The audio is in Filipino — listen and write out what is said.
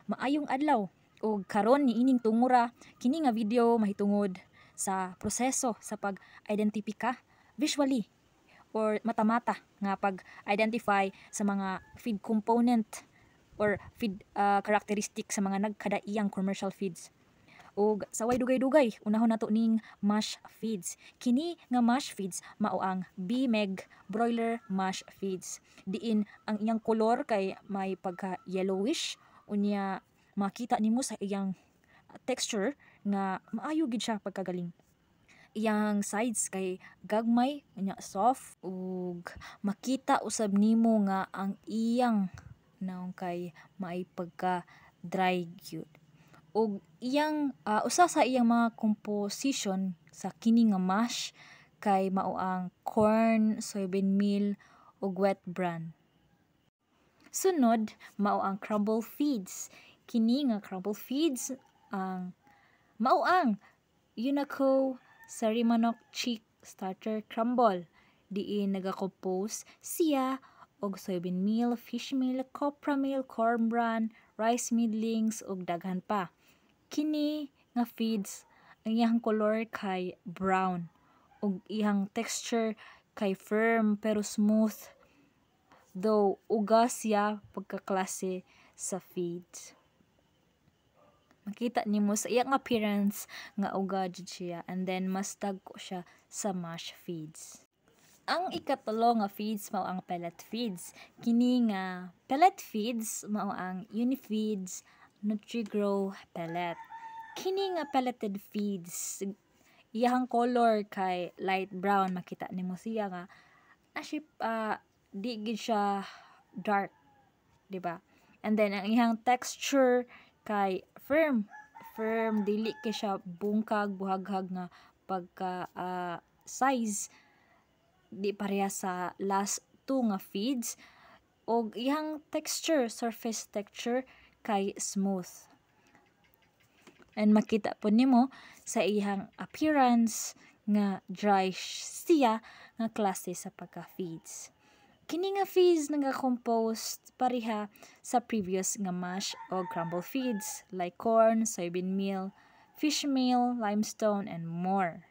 Maayong adlaw ug karon niining tungura kini nga video mahitungod sa proseso sa pag-identify visually or mata-mata nga pag-identify sa mga feed component or feed characteristic sa mga nagkadaiyang commercial feeds. Ug sa way dugay-dugay, unahon nato ning mash feeds. Kini nga mash feeds mao ang BMEG broiler mash feeds. Diin ang iyang kolor kay may pagka yellowish unya makita nimo sa iyang texture nga maayo gid siya pagkagaling. Iyang sides kay gagmay unya soft ug makita usab nimo nga ang iyang naong kay maay pagka dry gyud. Ug iyang usa sa iyang mga composition sa kini nga mash kay mao ang corn, soybean meal ug wheat bran. Sunod mao ang crumble feeds. Kini nga crumble feeds ang mao ang Unico Sarimanok Chick Starter Crumble. Diin nagakompose siya og soybean meal, fish meal, copra meal, corn bran, rice middlings ug daghan pa. Kini nga feeds ang iyang color kay brown ug iyang texture kay firm pero smooth, though uga siya pagkaklase sa feeds. Makita nimo sa iyang appearance nga uga jud siya, and then mas dagko siya sa mash feeds. Ang ikatulo nga feeds mao ang pellet feeds. Kini nga pellet feeds mao ang Unifeeds Nutri-Grow pellet. Kini nga pelleted feeds, iyang color kay light brown, makita nimo siya nga asip di gid siya dark, di ba? And then ang iyang texture kay firm, dili kay siya bungkag buhaghag nga pagka size, di pareha sa last two nga feeds. Og iyang texture, surface texture kay smooth. And makita po nimo sa iyang appearance nga dry siya nga klase sa pagka-feeds. Kini nga feeds naga-composed pareha sa previous nga mash o crumble feeds like corn, soybean meal, fish meal, limestone, and more.